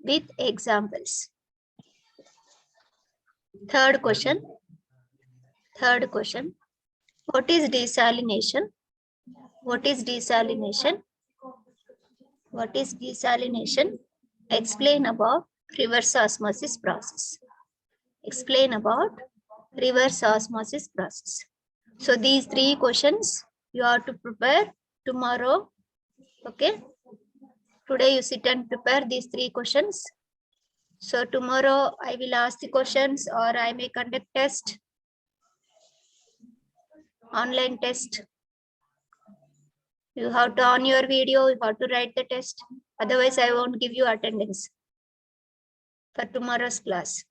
with examples. Third question. What is desalination? What is desalination? What is desalination? Explain about reverse osmosis process. Explain about reverse osmosis process. So these three questions you have to prepare tomorrow. Okay. Today you sit and prepare these three questions. So tomorrow I will ask the questions or I may conduct test. Online test. You have to on your video, you have to write the test. Otherwise, I won't give you attendance for tomorrow's class.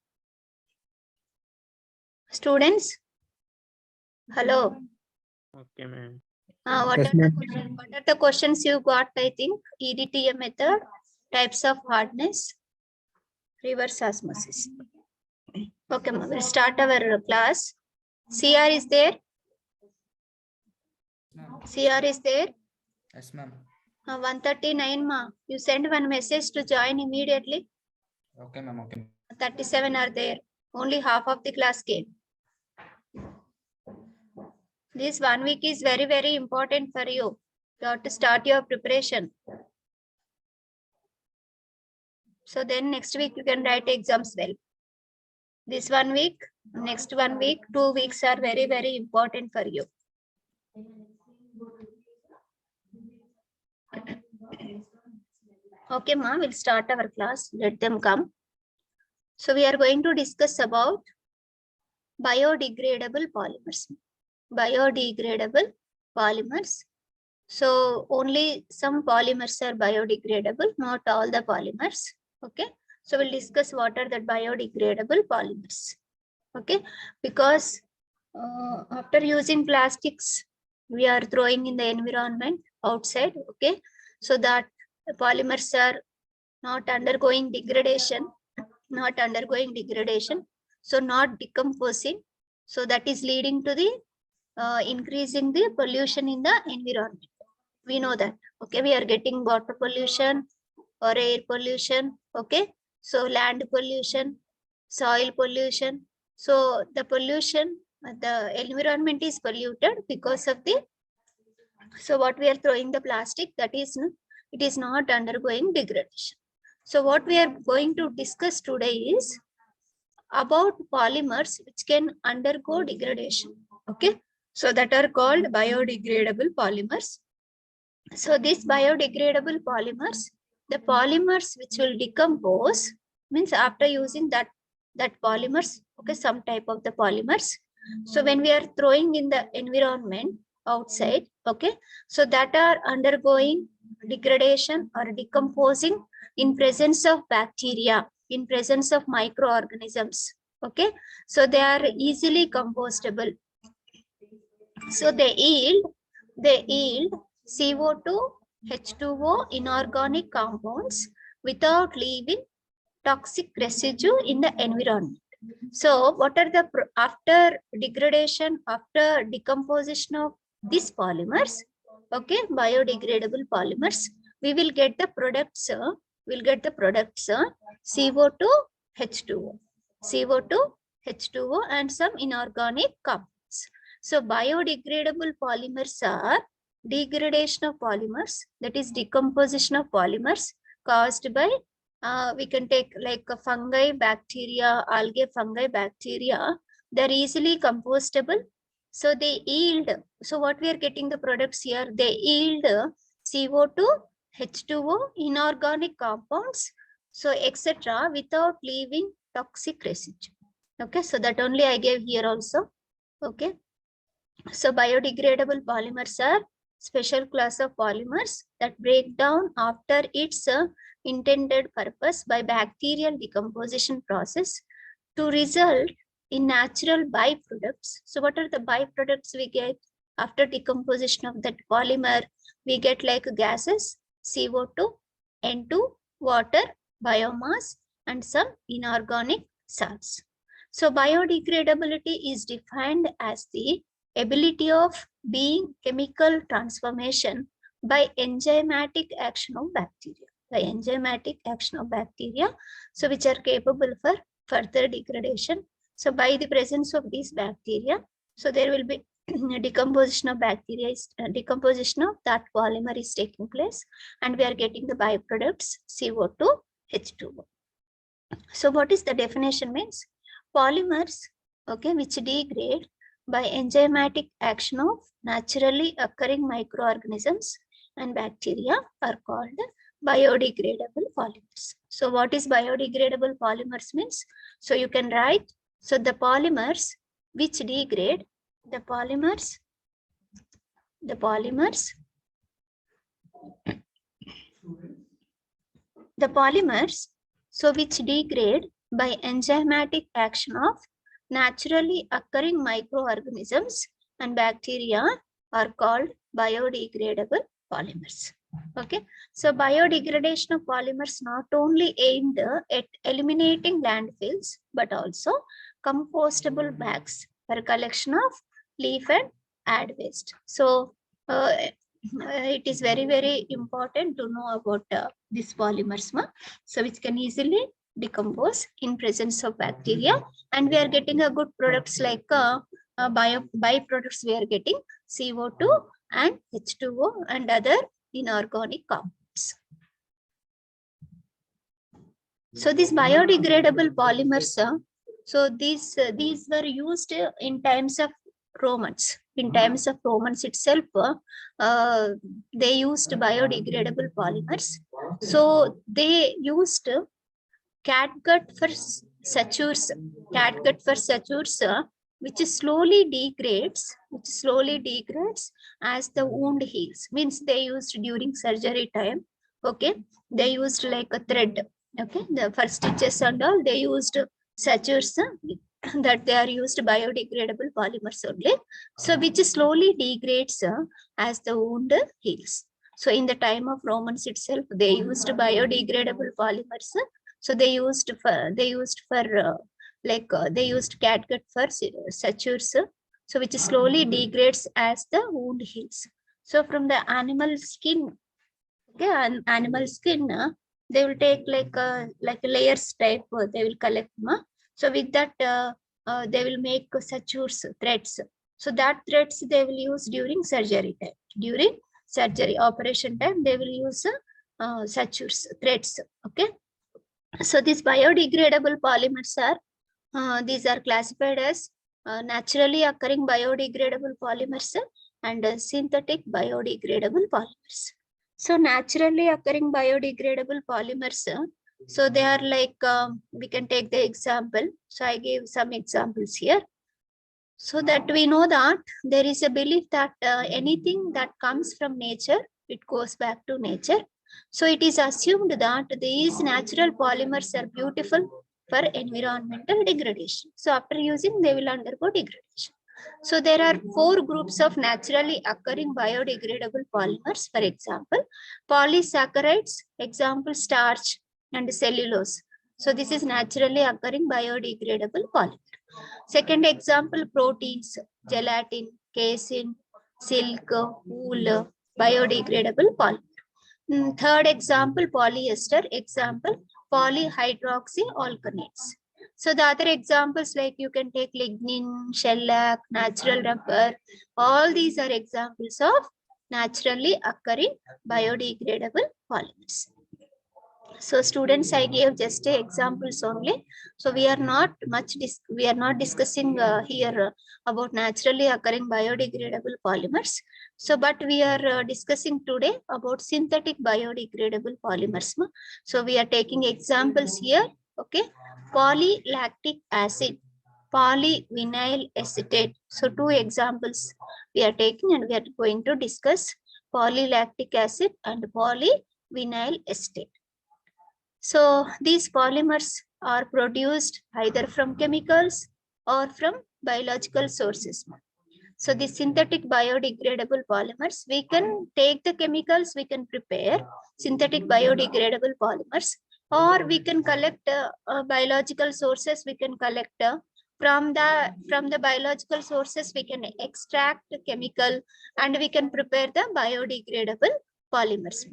Students, hello. Okay, ma'am. What are the questions you got? I think EDTA method, types of hardness, reverse osmosis. Okay, ma'am. We'll start our class. CR is there? CR is there? Yes, ma'am. 139, ma. You send one message to join immediately. Okay, ma'am. Okay. 37 are there. Only half of the class came. This 1 week is very, very important for you. You have to start your preparation. So then next week you can write exams well. This 1 week, next 1 week, 2 weeks are very, very important for you. Okay, ma, we'll start our class. Let them come. So we are going to discuss about biodegradable polymers. Biodegradable polymers. So only some polymers are biodegradable, not all the polymers. Okay. So we'll discuss what are the biodegradable polymers. Okay. Because after using plastics, we are throwing in the environment outside. Okay. So that the polymers are not undergoing degradation, so not decomposing. So that is leading to the increasing the pollution in the environment. We know that. Okay, we are getting water pollution or air pollution. Okay, so land pollution, soil pollution. So the pollution, the environment is polluted because of the. So what we are throwing the plastic, that is, it is not undergoing degradation. So what we are going to discuss today is about polymers which can undergo degradation. Okay, so that are called biodegradable polymers. So these biodegradable polymers, the polymers which will decompose, means after using that polymers, okay, some type of the polymers. So when we are throwing in the environment outside, okay, so that are undergoing degradation or decomposing in presence of bacteria, in presence of microorganisms. Okay, so they are easily compostable. So they yield CO2, H2O, inorganic compounds without leaving toxic residue in the environment. So what are the, after degradation, after decomposition of these polymers, okay, biodegradable polymers, we will get the products, CO2, H2O, and some inorganic compounds. So biodegradable polymers are degradation of polymers, that is decomposition of polymers caused by, we can take like a fungi, bacteria, algae, fungi, bacteria. They're easily compostable. So they yield, so what we are getting the products here, they yield CO2, H2O, inorganic compounds, so etc. without leaving toxic residue. Okay, so that only I gave here also. Okay, so biodegradable polymers are special class of polymers that break down after its intended purpose by bacterial decomposition process to result in natural byproducts. So what are the byproducts we get after decomposition of that polymer? We get like gases, CO2, N2, water, biomass, and some inorganic salts. So biodegradability is defined as the ability of being chemical transformation by enzymatic action of bacteria. by enzymatic action of bacteria, so which are capable for further degradation. So by the presence of these bacteria, so there will be decomposition of bacteria, decomposition of that polymer is taking place, and we are getting the byproducts CO2, H2O. So what is the definition means? Polymers, okay, which degrade by enzymatic action of naturally occurring microorganisms and bacteria are called biodegradable polymers. So what is biodegradable polymers means? So you can write, so the polymers which degrade, the polymers so which degrade by enzymatic action of naturally occurring microorganisms and bacteria are called biodegradable polymers. Okay, so biodegradation of polymers not only aimed at eliminating landfills but also compostable bags for collection of leaf and ad waste. So it is very, very important to know about these polymers, so which can easily decompose in presence of bacteria, and we are getting a good products like byproducts. We are getting CO2 and H2O and other inorganic compounds. So these biodegradable polymers, so these were used in times of Romans. In times of Romans itself, they used biodegradable polymers. So they used catgut for sutures, which slowly degrades as the wound heals. Means they used during surgery time. Okay, they used like a thread. Okay, the first stitches and all, they used sutures that they are used biodegradable polymers only. So which slowly degrades as the wound heals. So in the time of Romans itself, they used biodegradable polymers. So they used catgut for sutures, so which slowly degrades as the wound heals. So from the animal skin, okay, animal skin, they will take like layers type. They will collect. So with that, they will make sutures, threads. So that threads they will use during surgery time. During surgery operation time, they will use sutures, threads. Okay. So these biodegradable polymers are these are classified as naturally occurring biodegradable polymers and synthetic biodegradable polymers. So naturally occurring biodegradable polymers, so they are like, we can take the example. So I gave some examples here. So that we know that there is a belief that anything that comes from nature, it goes back to nature. So it is assumed that these natural polymers are beautiful for environmental degradation. So after using, they will undergo degradation. So there are 4 groups of naturally occurring biodegradable polymers. For example, polysaccharides, example starch and cellulose. So this is naturally occurring biodegradable polymer. Second example, proteins, gelatin, casein, silk, wool, biodegradable polymer. Third example, polyester, example, polyhydroxyalkanates. So the other examples like you can take lignin, shellac, natural rubber, all these are examples of naturally occurring biodegradable polymers. So students, I gave just examples only. So we are not discussing here about naturally occurring biodegradable polymers. So but we are discussing today about synthetic biodegradable polymers. So we are taking examples here. Okay, polylactic acid, polyvinyl acetate. So 2 examples we are taking, and we are going to discuss polylactic acid and polyvinyl acetate. So these polymers are produced either from chemicals or from biological sources. So the synthetic biodegradable polymers, we can take the chemicals, we can prepare synthetic biodegradable polymers, or we can collect biological sources, we can collect from the biological sources, we can extract chemical and we can prepare the biodegradable polymers.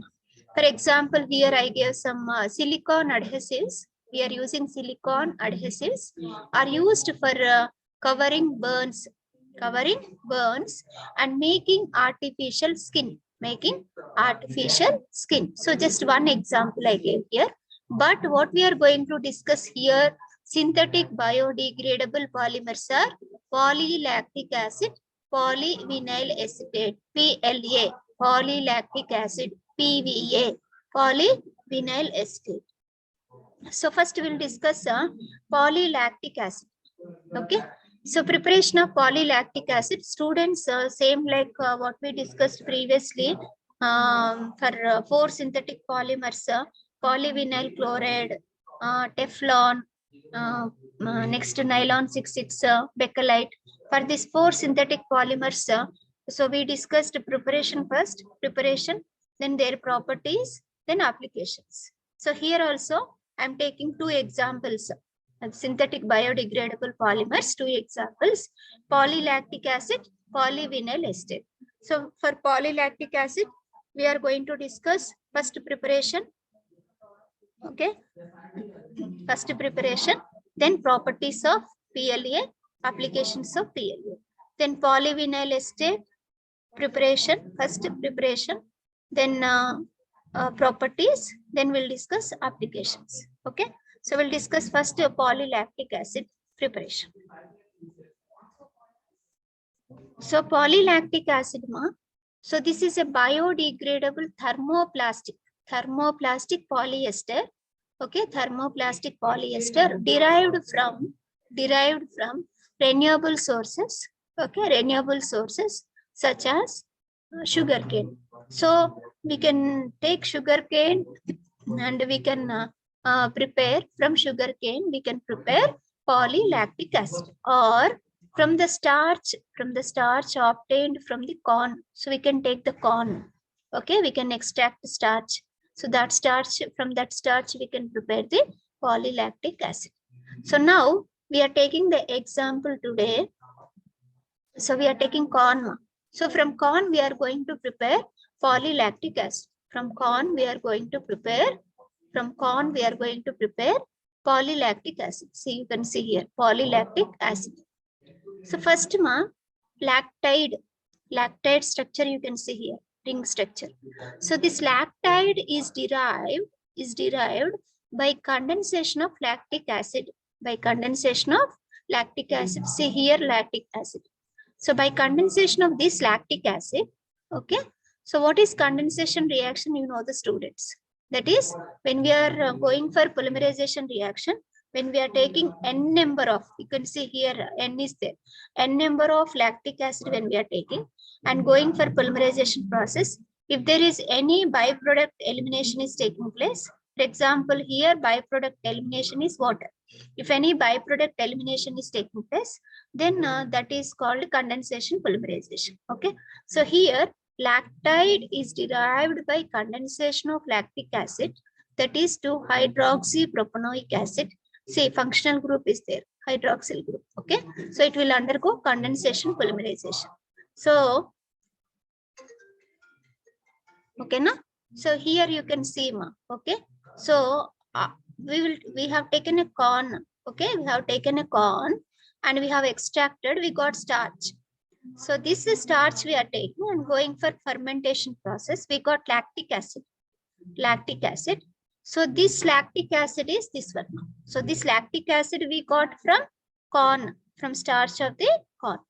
For example, here I gave some silicone adhesives. We are using silicone adhesives are used for covering burns and making artificial skin. So just one example I gave here. But what we are going to discuss here, synthetic biodegradable polymers are polylactic acid, polyvinyl acetate, PLA, polylactic acid, PVA, polyvinyl acetate. So first we'll discuss polylactic acid. Okay. So preparation of polylactic acid, students, same like what we discussed previously for 4 synthetic polymers, polyvinyl chloride, Teflon, next nylon 66, bakelite. For these 4 synthetic polymers, so we discussed preparation first, then their properties, then applications. So here also I'm taking 2 examples of synthetic biodegradable polymers, 2 examples, polylactic acid, polyvinyl acetate. So for polylactic acid, we are going to discuss first preparation. Okay. First preparation, then properties of PLA, applications of PLA. Then polyvinyl acetate, preparation, first preparation, then properties, then we'll discuss applications. Okay. So we'll discuss first polylactic acid preparation. So polylactic acid, so this is a biodegradable thermoplastic polyester. Okay, thermoplastic polyester derived from renewable sources. Okay, renewable sources such as sugarcane. So we can take sugarcane and we can prepare from sugarcane. We can prepare polylactic acid, or from the starch obtained from the corn. So we can take the corn. Okay, we can extract the starch. So that starch, from that starch, we can prepare the polylactic acid. So now we are taking the example today. So we are taking corn. So from corn, we are going to prepare polylactic acid. From corn, we are going to prepare polylactic acid. See, you can see here, polylactic acid. So first, lactide structure you can see here, ring structure. So this lactide is derived by condensation of lactic acid. See here, lactic acid. So by condensation of this lactic acid, okay. So what is condensation reaction? You know, the students. That is when we are going for polymerization reaction, when we are taking n number of, you can see here n is there, n number of lactic acid when we are taking and going for polymerization process, if there is any byproduct elimination is taking place. For example, here byproduct elimination is water. If any byproduct elimination is taking place, then that is called condensation polymerization. Okay. So here lactide is derived by condensation of lactic acid, that is 2-hydroxypropanoic acid. See, functional group is there, hydroxyl group. Okay. So it will undergo condensation polymerization. So, okay, na? So here you can see, okay. So we have taken a corn. Okay, we have taken a corn and we have extracted, we got starch. So this is starch we are taking and going for fermentation process, we got lactic acid. So this lactic acid is this one. So this lactic acid we got from corn, from starch of the corn,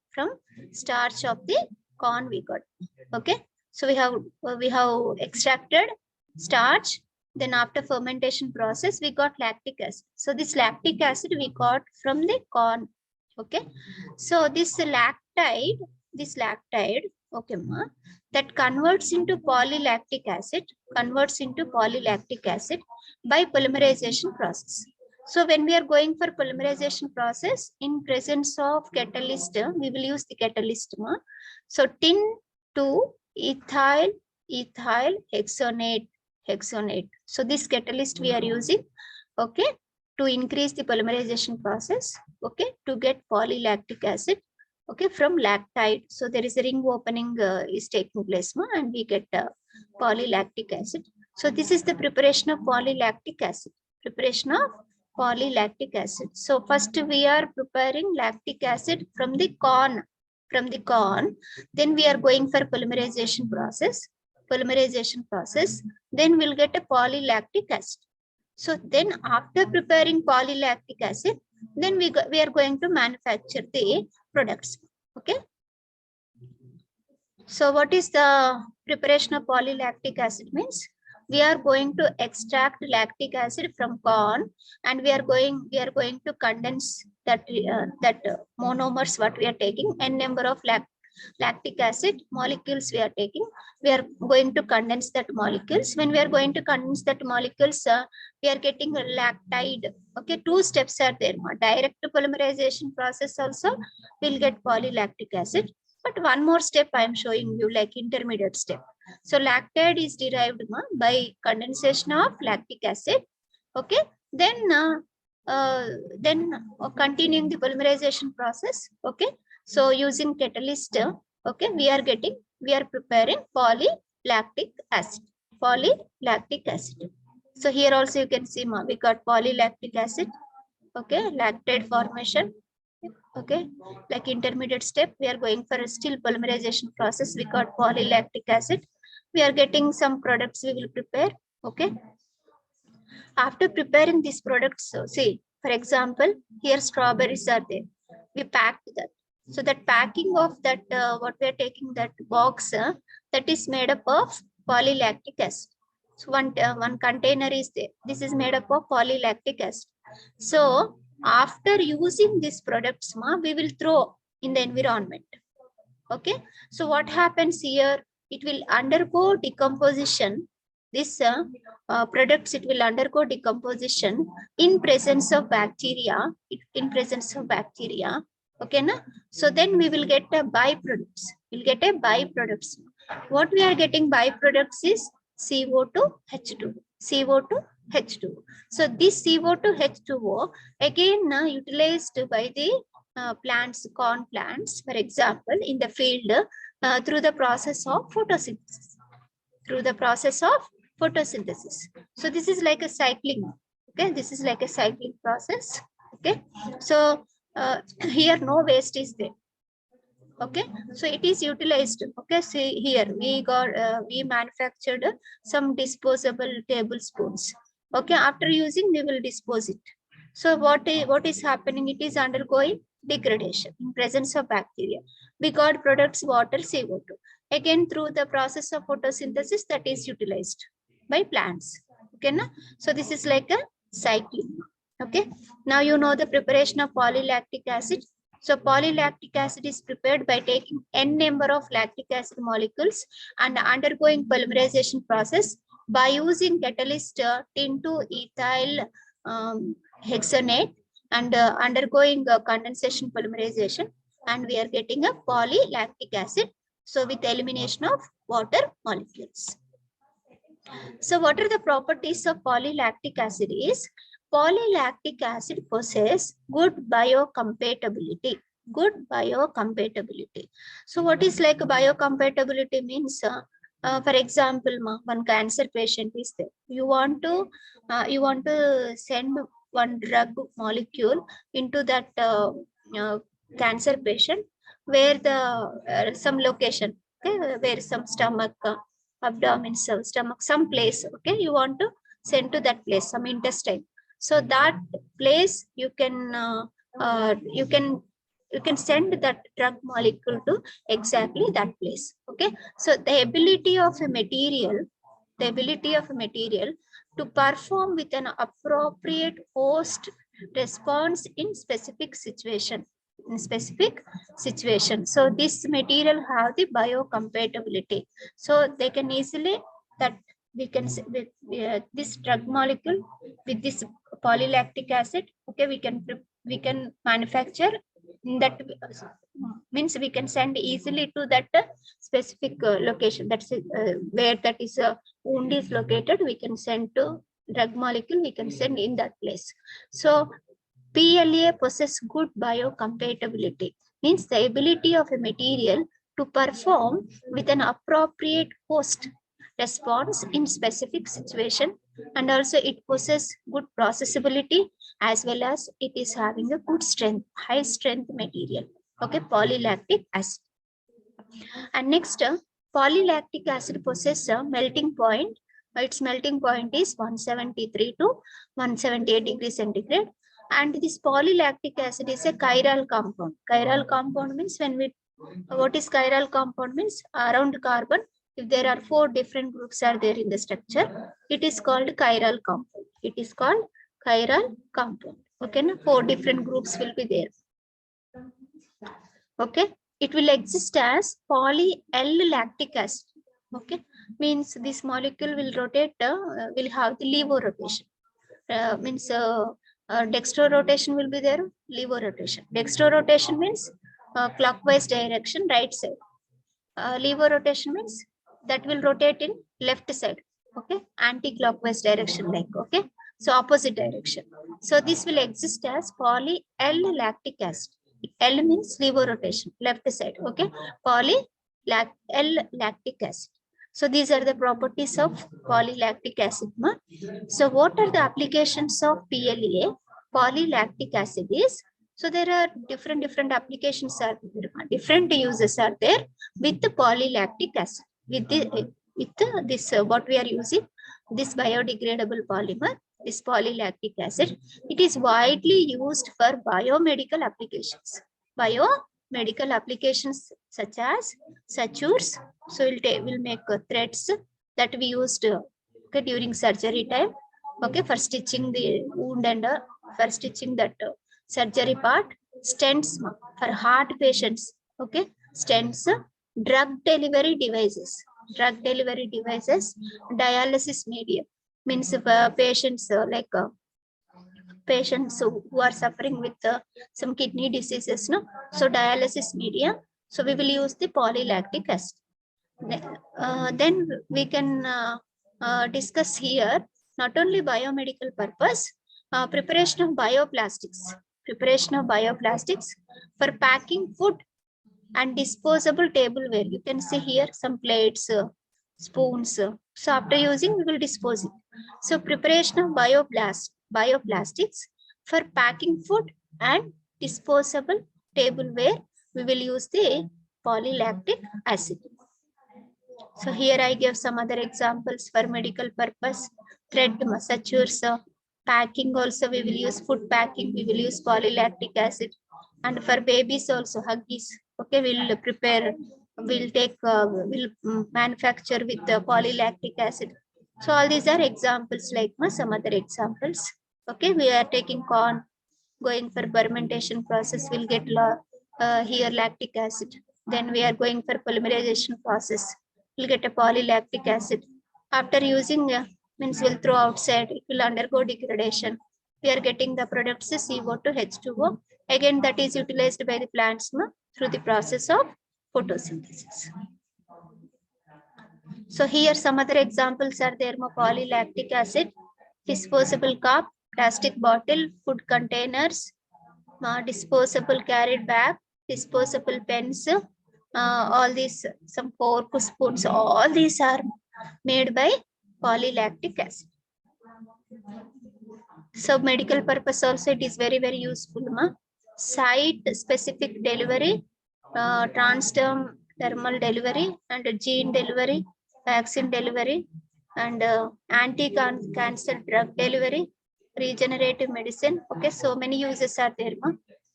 we got. Okay. So we have extracted starch. Then after fermentation process, we got lactic acid. So this lactic acid we got from the corn. Okay. So this lactide, okay, that converts into polylactic acid, by polymerization process. So when we are going for polymerization process, in presence of catalyst, we will use the catalyst. So tin to ethyl hexonate. So this catalyst we are using, okay, to increase the polymerization process, okay, to get polylactic acid, okay, from lactide. So there is a ring opening is taking place, and we get polylactic acid. So this is the preparation of polylactic acid. Preparation of polylactic acid. So first we are preparing lactic acid from the corn. Then we are going for polymerization process. Then we'll get a polylactic acid. So then after preparing polylactic acid, then we are going to manufacture the products. Okay. So what is the preparation of polylactic acid means? We are going to extract lactic acid from corn, and we are going to condense that monomers what we are taking, n number of lactic acid molecules we are taking. We are going to condense that molecules. When we are going to condense that molecules, we are getting a lactide. Okay, two steps are there. Direct polymerization process also will get polylactic acid. But one more step I am showing you, like intermediate step. So lactide is derived by condensation of lactic acid. Okay. Then continuing the polymerization process. Okay. So using catalyst, okay, we are preparing polylactic acid. So here also you can see we got polylactic acid. Okay, lactide formation. Okay, like intermediate step, we are going for a still polymerization process. We got polylactic acid. We are getting some products we will prepare. Okay. After preparing these products, so see, for example, here strawberries are there. We packed that. So that packing of that, what we are taking that box, that is made up of polylactic acid. So one container is there. This is made up of polylactic acid. So after using these products, we will throw in the environment. Okay. So what happens here? It will undergo decomposition. This products, it will undergo decomposition in presence of bacteria. Okay, na? So then we will get a byproducts. What we are getting byproducts is CO2H2. So this CO2H2O again utilized by the plants, corn plants, for example, in the field through the process of photosynthesis. So this is like a cycling. Okay, this is like a cycling process. Okay, so here no waste is there. Okay, so it is utilized. Okay, see here we manufactured some disposable tablespoons. Okay, after using we will dispose it. So what is happening? It is undergoing degradation in presence of bacteria. We got products water, CO2. Again through the process of photosynthesis that is utilized by plants. Okay, na? So this is like a cycling. Okay, now you know the preparation of polylactic acid. So polylactic acid is prepared by taking n number of lactic acid molecules and undergoing polymerization process by using catalyst tin to ethyl hexanate and undergoing condensation polymerization, and we are getting a polylactic acid. So with elimination of water molecules. So what are the properties of polylactic acid is? Polylactic acid possesses good biocompatibility. So what is like biocompatibility means? For example, one cancer patient is there. You want to send one drug molecule into that cancer patient where the some location, okay, where some stomach, abdomen, stomach, some place. Okay, you want to send to that place, some intestine. So that place you can send that drug molecule to exactly that place. Okay, so the ability of a material to perform with an appropriate host response in specific situation. So this material have the biocompatibility. So they can easily that we can with this drug molecule with this polylactic acid. Okay, we can manufacture that, means we can send easily to that specific location. That's where that is wound is located. We can send to drug molecule. We can send in that place. So PLA possesses good biocompatibility, means the ability of a material to perform with an appropriate host response in specific situation, and also it possesses good processability as well as it is having a good strength, high strength material. Okay, polylactic acid. And next, polylactic acid possesses a melting point. Its melting point is 173 to 178 degrees centigrade. And this polylactic acid is a chiral compound. Chiral compound means what is chiral compound means around carbon. If there are 4 different groups are there in the structure, it is called chiral compound. It is called chiral compound. Okay, now 4 different groups will be there. Okay, it will exist as poly-L-lactic acid. Okay, means this molecule will rotate, will have the levo rotation. Means dextro rotation will be there, levo rotation. Dextro rotation means clockwise direction, right side. Levo rotation means that will rotate in left side. Okay, anti-clockwise direction, like, okay, so opposite direction. So this will exist as poly-L-lactic acid. L means levo rotation, left side. Okay, poly-L-lactic acid. So these are the properties of polylactic acid. So what are the applications of PLA? Polylactic acid is, so there are different applications are there, different uses are there with the polylactic acid. This what we are using, this biodegradable polymer, this polylactic acid, it is widely used for biomedical applications. Biomedical applications such as sutures. So we'll make threads that we used okay, during surgery time. Okay, for stitching the wound and for stitching that surgery part. Stents for heart patients. Okay, stents, drug delivery devices, dialysis medium means patients patients who are suffering with some kidney diseases, no, so dialysis media. So we will use the polylactic acid. Then we can discuss here not only biomedical purpose, preparation of bioplastics for packing food and disposable tableware. You can see here some plates, spoons. So after using, we will dispose it. So preparation of bioplastics for packing food and disposable tableware, we will use the polylactic acid. So here I give some other examples for medical purpose. Thread sutures, packing also we will use food packing, we will use polylactic acid. And for babies also, Huggies, okay, we'll prepare, we'll manufacture with polylactic acid. So all these are examples, like some other examples. Okay, we are taking corn, going for fermentation process, we'll get here lactic acid. Then we are going for polymerization process, we'll get a polylactic acid. After using, means we'll throw outside, it will undergo degradation. We are getting the products CO2, H2O. Again, that is utilized by the plants through the process of photosynthesis. So here some other examples are there. Polylactic acid, disposable cup, plastic bottle, food containers, disposable carried bag, disposable pens, all these, some fork, spoons, all these are made by polylactic acid. So medical purpose also it is very useful. Site specific delivery, transdermal delivery, and gene delivery, vaccine delivery, and anti-cancer drug delivery, regenerative medicine. Okay, so many uses are there.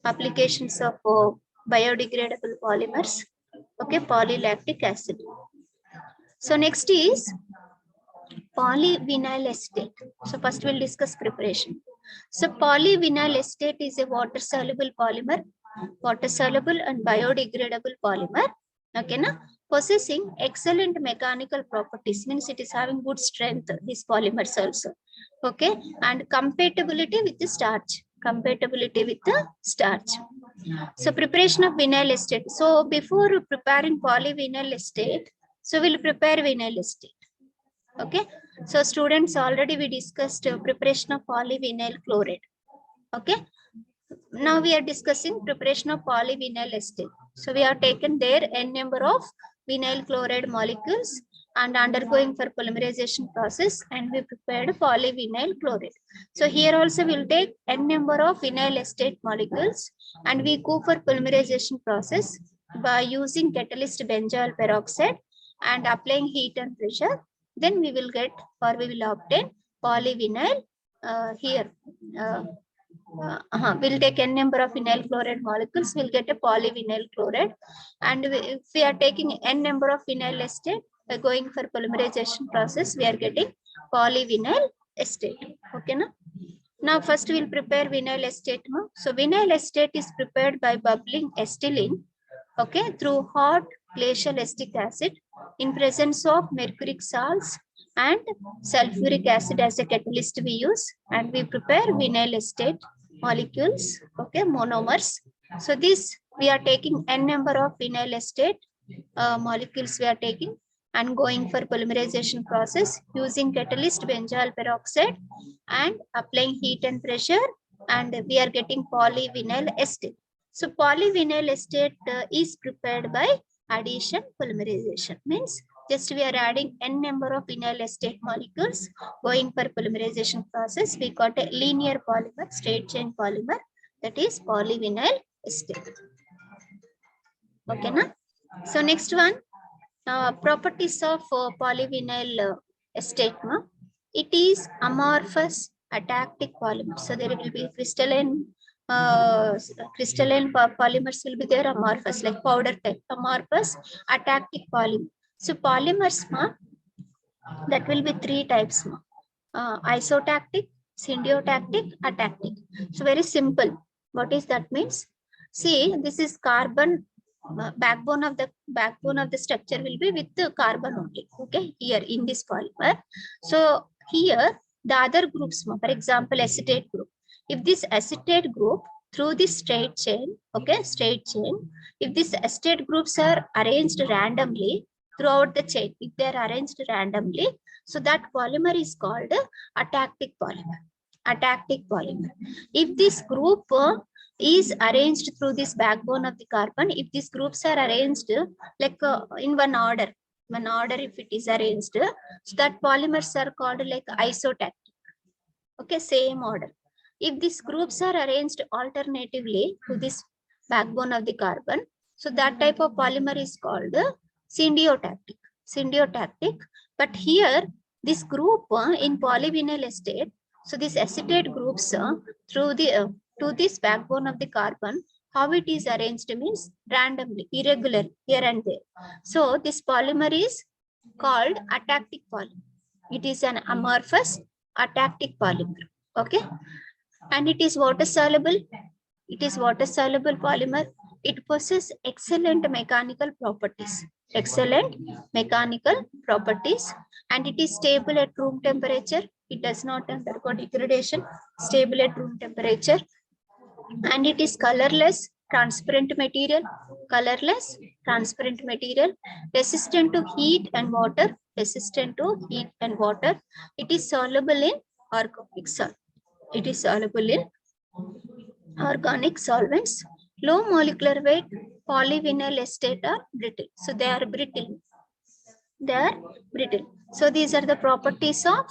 Applications of biodegradable polymers. Okay, polylactic acid. So next is polyvinyl acetate. So first we'll discuss preparation. So polyvinyl acetate is a water soluble polymer, water soluble and biodegradable polymer. Okay, na? Possessing excellent mechanical properties, means it is having good strength, these polymers also. Okay, and compatibility with the starch. So preparation of vinyl acetate. So before preparing polyvinyl acetate, so we'll prepare vinyl acetate. Okay, so students, already we discussed preparation of polyvinyl chloride. Okay, now we are discussing preparation of polyvinyl acetate. So we have taken there n number of vinyl chloride molecules and undergoing for polymerization process, and we prepared polyvinyl chloride. So here also we'll take n number of vinyl acetate molecules and we go for polymerization process by using catalyst benzyl peroxide and applying heat and pressure. Then we will get or we will obtain polyvinyl here. We'll take n number of vinyl chloride molecules, we'll get a polyvinyl chloride. And if we are taking n number of vinyl acetate, by going for polymerization process, we are getting polyvinyl acetate. Okay, na? Now first we'll prepare vinyl acetate. No? So vinyl acetate is prepared by bubbling acetylene, okay, through hot glacial acetic acid in presence of mercuric salts and sulfuric acid as a catalyst we use, and we prepare vinyl acetate molecules, okay, monomers. So this we are taking n number of vinyl acetate molecules we are taking and going for polymerization process using catalyst benzyl peroxide and applying heat and pressure, and we are getting polyvinyl acetate. So polyvinyl acetate is prepared by addition polymerization, means just we are adding n number of vinyl acetate molecules going for polymerization process. We got a linear polymer, straight chain polymer, that is polyvinyl acetate. Okay, na? So next one, properties of polyvinyl acetate. No? It is amorphous atactic polymer. So there will be crystalline polymers will be there, amorphous like powder type, amorphous atactic polymer. So polymers, that will be three types. Isotactic, syndiotactic, atactic. So very simple. What is that means? See, this is carbon. Backbone of the structure will be with the carbon only. Okay, here in this polymer. So here the other groups, for example, acetate group. If this acetate group through this straight chain, okay, straight chain, if these acetate groups are arranged randomly throughout the chain, if they are arranged randomly, so that polymer is called atactic polymer. Atactic polymer. If this group is arranged through this backbone of the carbon, if these groups are arranged like in one order if it is arranged, so that polymers are called like isotactic. Okay, same order. If these groups are arranged alternatively to this backbone of the carbon, so that type of polymer is called syndiotactic. Syndiotactic. But here this group in polyvinyl acetate, so these acetate groups through the to this backbone of the carbon, how it is arranged means randomly, irregular here and there. So this polymer is called atactic polymer. It is an amorphous atactic polymer. Okay, and it is water soluble. It is water soluble polymer. It possesses excellent mechanical properties. Excellent mechanical properties, and it is stable at room temperature. It does not undergo degradation. Stable at room temperature. And it is colorless, transparent material, colorless, transparent material, resistant to heat and water, resistant to heat and water. It is soluble in organic solvents. It is soluble in organic solvents. Low molecular weight, polyvinyl acetate are brittle. So they are brittle. They are brittle. So these are the properties of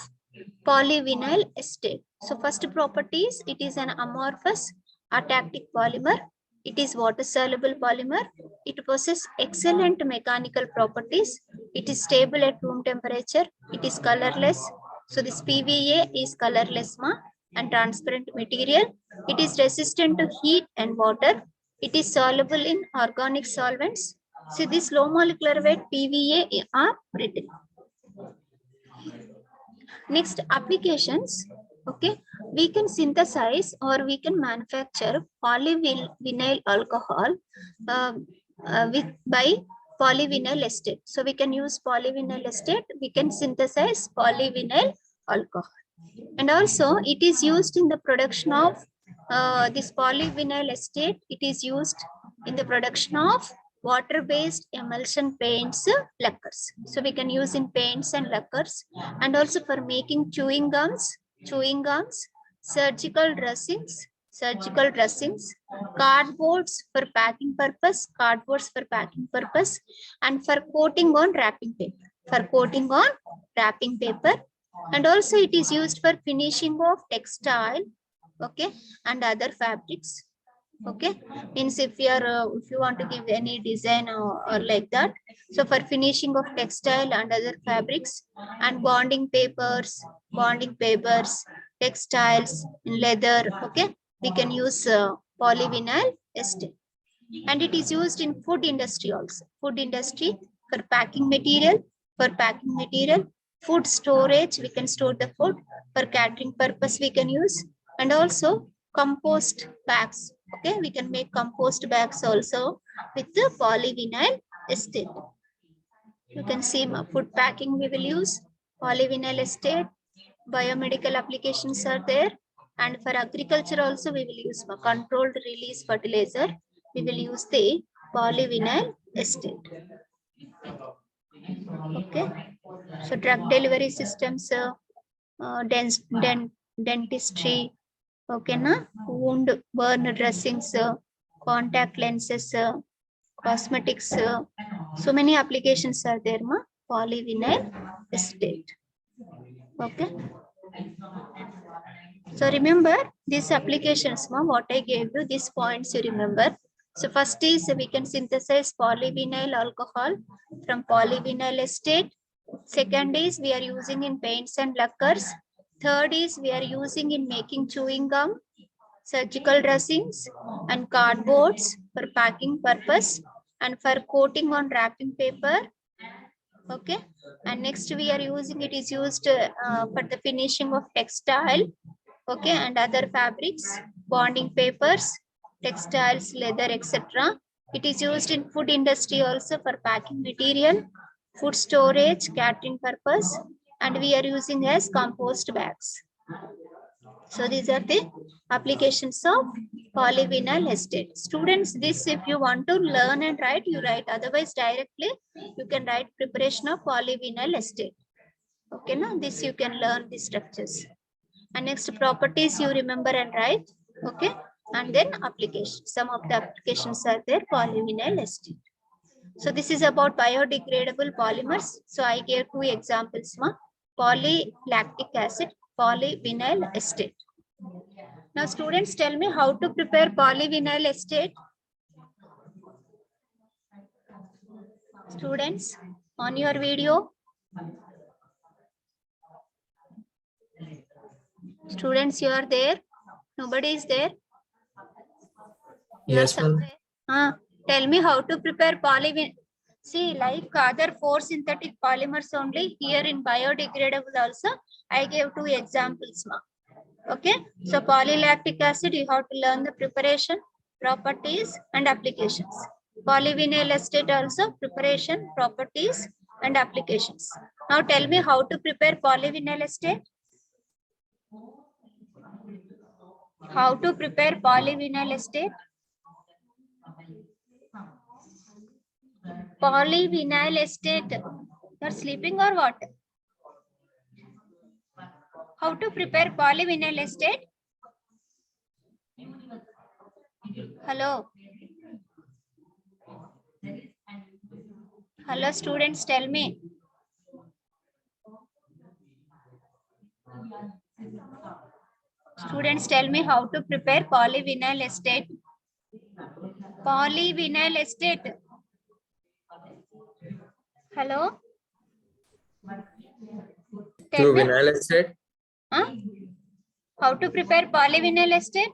polyvinyl acetate. So first properties, it is an amorphous atactic polymer. It is water soluble polymer. It possesses excellent mechanical properties. It is stable at room temperature. It is colorless. So this PVA is colorless and transparent material. It is resistant to heat and water. It is soluble in organic solvents. See, this low molecular weight PVA are brittle. Next, applications. Okay, we can synthesize or we can manufacture polyvinyl alcohol by polyvinyl acetate. So we can use polyvinyl acetate. We can synthesize polyvinyl alcohol, and also it is used in the production of this polyvinyl acetate. It is used in the production of water-based emulsion paints, lacquers. So we can use in paints and lacquers, and also for making chewing gums, surgical dressings, cardboards for packing purpose, and for coating on wrapping paper. for coating on wrapping paper, and also it is used for finishing of textile, okay, and other fabrics. Okay, means if you want to give any design or like that, so for finishing of textile and other fabrics, and bonding papers, textiles, leather, okay, we can use polyvinyl acetate. And it is used in food industry also. Food industry for packing material, food storage, we can store the food. For catering purpose, we can use, and also compost bags. Okay, we can make compost bags also with the polyvinyl acetate. You can see food packing we will use polyvinyl acetate. Biomedical applications are there, and for agriculture also we will use controlled release fertilizer. We will use the polyvinyl acetate. Okay, so drug delivery systems, dentistry, okay, na wound burn dressings, contact lenses, cosmetics, so many applications are there, ma polyvinyl acetate. Okay, so remember these applications, ma, what I gave you, these points you remember. So first is we can synthesize polyvinyl alcohol from polyvinyl acetate. Second is we are using in paints and lacquers. Third is we are using in making chewing gum, surgical dressings, and cardboards for packing purpose, and for coating on wrapping paper. Okay, and next we are using, it is used for the finishing of textile, okay, and other fabrics, bonding papers, textiles, leather, etc. It is used in food industry also for packing material, food storage, catering purpose, and we are using as compost bags. So these are the applications of polyvinyl acetate. Students, this if you want to learn and write, you write. Otherwise, directly you can write preparation of polyvinyl acetate. Okay, now this you can learn the structures. And next properties you remember and write. Okay, and then application. Some of the applications are there, polyvinyl acetate. So this is about biodegradable polymers. So I gave two examples, polylactic acid, polyvinyl acetate. Now students, tell me how to prepare polyvinyl acetate. Students, on your video. Students, you are there? Nobody is there? You Yes, are ma'am. somewhere. Tell me how to prepare polyvinyl. See, like other 4 synthetic polymers only, here in biodegradable also, I gave 2 examples. Okay, so polylactic acid, you have to learn the preparation, properties, and applications. Polyvinyl acetate also, preparation, properties, and applications. Now tell me how to prepare polyvinyl acetate. How to prepare polyvinyl acetate? Polyvinyl acetate. You are sleeping or what? How to prepare polyvinyl acetate? Hello. Hello, students, tell me. Students, tell me how to prepare polyvinyl acetate. Polyvinyl acetate. Hello. To vinyl acetate. Huh? How to prepare polyvinyl acetate?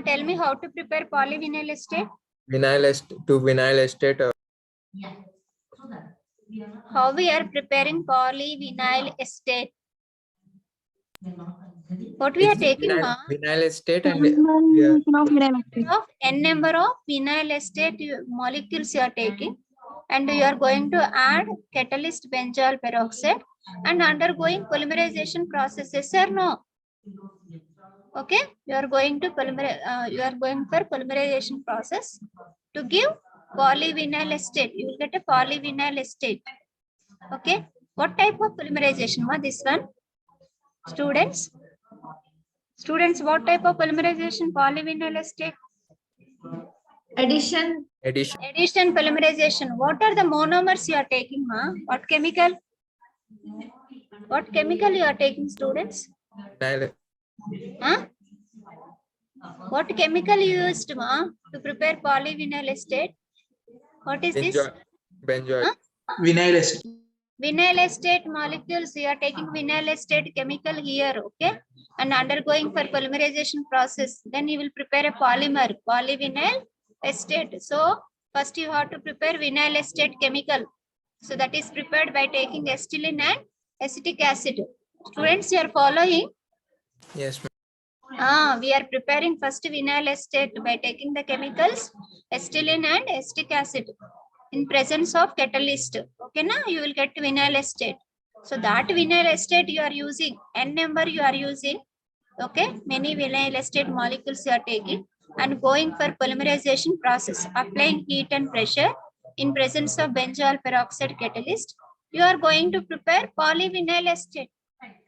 Tell me how to prepare polyvinyl acetate. Vinyl acetate. How we are preparing polyvinyl acetate? What we are taking, vinyl acetate and of n number of vinyl acetate molecules you are taking, and you are going to add catalyst benzoyl peroxide and undergoing polymerization processes or no? Okay, you are going to you are going for polymerization process to give polyvinyl acetate. You will get a polyvinyl acetate. Okay, what type of polymerization? This one, students. Students, what type of polymerization? Polyvinyl acetate. Addition Addition. Addition polymerization. What are the monomers you are taking, ma? What chemical? What chemical you are taking, students? Vinyl. Huh? What chemical you used, ma, to prepare polyvinyl acetate? What is this? Benzoyl. Huh? Vinyl acetate. Vinyl acetate molecules. You are taking vinyl acetate chemical here, okay? And undergoing for polymerization process. Then you will prepare a polymer, polyvinyl acetate. So first you have to prepare vinyl acetate chemical. So that is prepared by taking acetylene and acetic acid. Students, you are following? Yes, ma'am. We are preparing first vinyl acetate by taking the chemicals acetylene and acetic acid in presence of catalyst. Okay, now you will get vinyl acetate. So that vinyl acetate you are using, N number you are using. Okay, many vinyl acetate molecules you are taking and going for polymerization process, applying heat and pressure in presence of benzoyl peroxide catalyst. You are going to prepare polyvinyl acetate,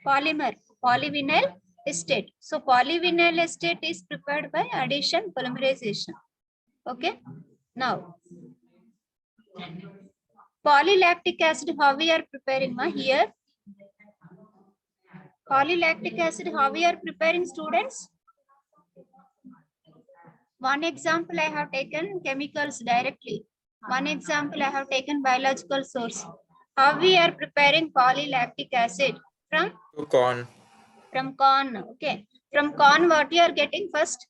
polymer, polyvinyl acetate. So polyvinyl acetate is prepared by addition polymerization. Okay, now polylactic acid, how we are preparing, ma, here? Polylactic acid, how we are preparing, students? One example I have taken chemicals directly. One example I have taken biological source. How we are preparing polylactic acid from Corn. corn. Okay, from corn what you are getting first?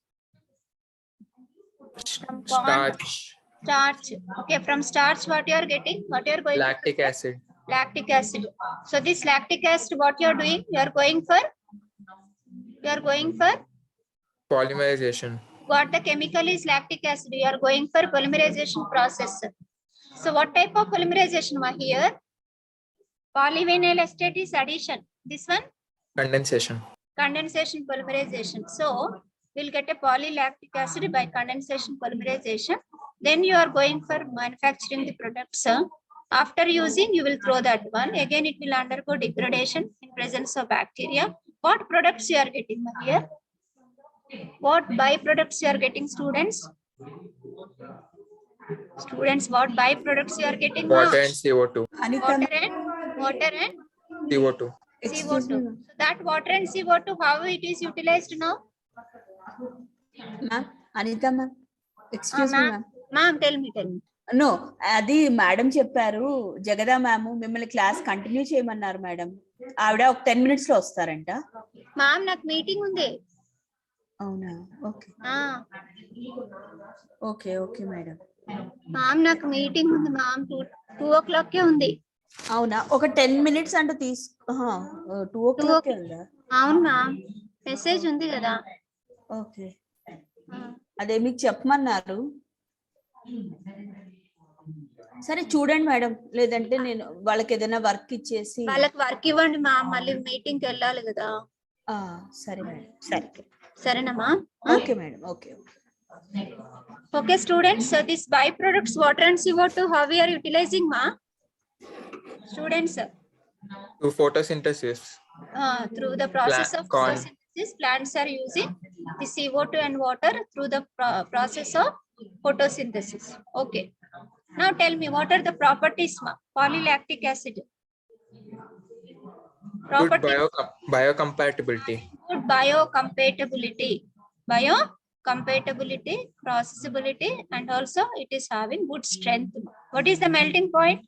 From corn, Starch. starch. Okay, from starch what you are getting? What you are going? Lactic to acid. Lactic acid. So this lactic acid, what you are doing? You are going for. You are going for. Polymerization. What the chemical is lactic acid. You are going for polymerization process. So what type of polymerization ma here? Polyvinyl acetate is addition. This one? Condensation. Condensation polymerization. So we'll get a polylactic acid by condensation polymerization. Then you are going for manufacturing the products. After using, you will throw that one. Again, it will undergo degradation in presence of bacteria. What products you are getting here? What byproducts you are getting, students? Students, what byproducts you are getting? Water and CO2. Water and CO2. CO2. So that water and CO2, how it is utilized now? Ma'am, Anitha ma'am, excuse me ma'am. Ma'am, tell me. No, అది madam చెప్పారు జగదా ma'am మిమ్మల్ని class continue చేయమన్నారు madam. ఆవిడ ఒక 10 minutes లో వస్తారంట. Ma'am నాకు meeting ఉంది. అవునా? Okay. Okay okay madam. Ma'am నాకు మీటింగ్ ఉంది మ్యామ్, 2 o'clock ఉంది. అవునా? ఒక 10 minutes అంటే 2 o'clock ఉందా? అవును మ్యామ్, మెసేజ్ ఉంది కదా. ఓకే, అదే మీకు చెప్పమన్నారు. సరే చూడండి మేడం, లేదంటే నేను వాళ్ళకి ఏదైనా వర్క్ ఇచ్చేసి. వాళ్ళకి వర్క్ ఇవ్వండి మ్యామ్, మళ్ళీ మీటింగ్ కి వెళ్ళాలి కదా. సరే మేడం, సరే సరేనా ma'am? Okay madam, okay. Okay students, so this byproducts water and CO2, how we are utilizing, ma? Students, To photosynthesis. Through the process of photosynthesis, plants are using the CO2 and water through the process of photosynthesis. Okay, now tell me, what are the properties, ma? Polylactic acid. Good biocompatibility. Good biocompatibility. Biocompatibility, processability, and also it is having good strength. What is the melting point?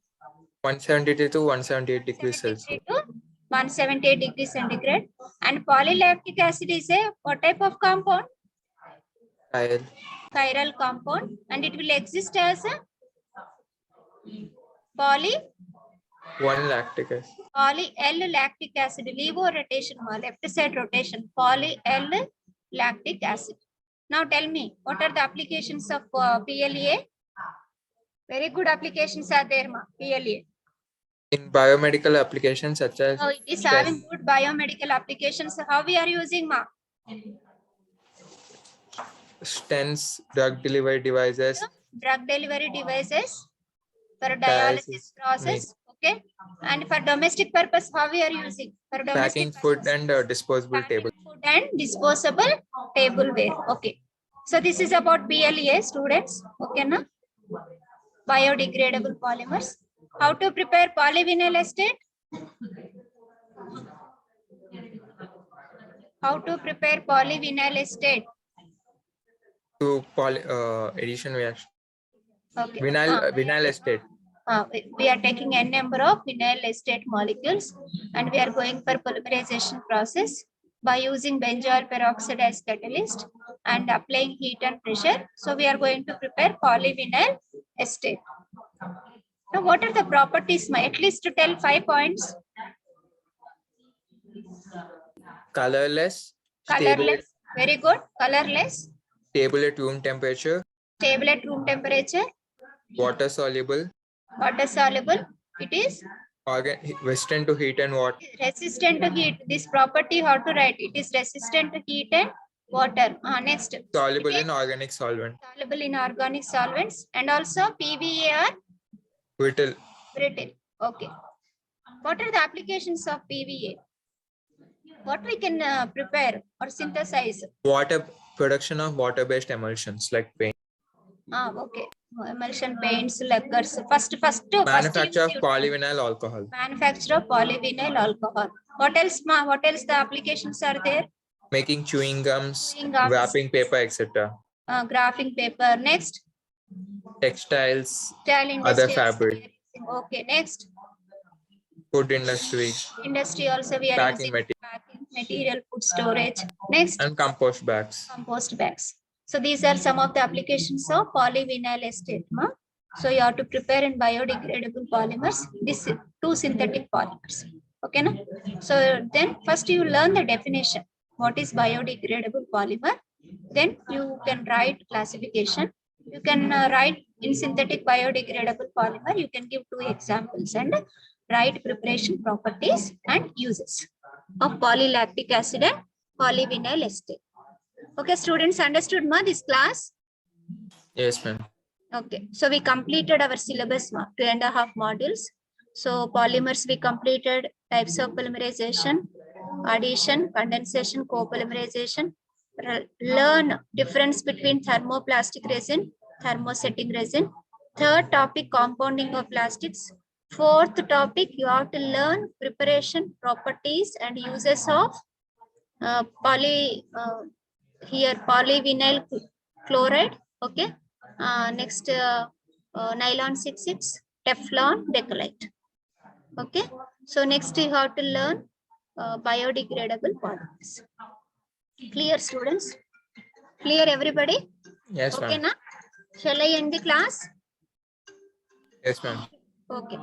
173 to 178 degrees Celsius. 178 degrees centigrade. And polylactic acid is a what type of compound? Chiral compound, and it will exist as a lactic acid. Poly L lactic acid. Levo rotation, left side rotation. Poly L lactic acid. Now tell me, what are the applications of PLA? Very good applications are there, ma. PLA. In biomedical applications such as. Oh, it is having good biomedical applications. How we are using, ma? Stents, drug delivery devices. Drug delivery devices for dialysis process. Okay. And for domestic purpose, how we are using? For domestic packing food and disposable table. Food and disposable tableware. Okay. So this is about PLA, students. Okay, na? Biodegradable polymers. How to prepare polyvinyl acetate? How to prepare polyvinyl acetate? To addition reaction. Okay. Vinyl acetate. We are taking n number of vinyl acetate molecules and we are going for polymerization process by using benzoyl peroxide as catalyst and applying heat and pressure. So we are going to prepare polyvinyl acetate. Now what are the properties? At least to tell 5 points. Colorless. Colorless. Very good. Colorless. Stable at room temperature. Stable at room temperature. Water soluble. Water soluble. It is resistant to heat and water. Resistant to heat. This property how to write? It is resistant to heat and water. Next. Soluble in organic solvent. Soluble in organic solvents and also PVA are Brittle. brittle. Okay. What are the applications of PVA? What we can prepare or synthesize? Production of water-based emulsions like paint. Okay. Emulsion paints, lacquers. First. Manufacture of polyvinyl alcohol. Manufacture of polyvinyl alcohol. What else? What else the applications are there? Making chewing gums, wrapping paper, etc. Graphing paper. Next. Textiles, Other fabric. Okay. Next. Food industry. Industry also we are Packing using material. packing material, food storage. Next. And compost bags. Compost bags. So these are some of the applications of polyvinyl acetate. So you have to prepare in biodegradable polymers, these two synthetic polymers. Okay, na? So then first you learn the definition. What is biodegradable polymer? Then you can write classification. You can write in synthetic biodegradable polymer. You can give 2 examples and write preparation properties and uses of polylactic acid and polyvinyl acetate. Okay, students, understood this class? Yes, ma'am. Okay, so we completed our syllabus, 2.5 modules. So polymers we completed, types of polymerization, addition, condensation, copolymerization. Learn difference between thermoplastic resin, thermosetting resin. Third topic, compounding of plastics. Fourth topic, you have to learn preparation, properties and uses of polyvinyl chloride. Okay. Next, nylon 66, Teflon, Bakelite. Okay. So next you have to learn biodegradable polymers. Clear, students? Clear, everybody? Yes, Okay, ma'am. na? Shall I end the class? Yes, ma'am. Okay.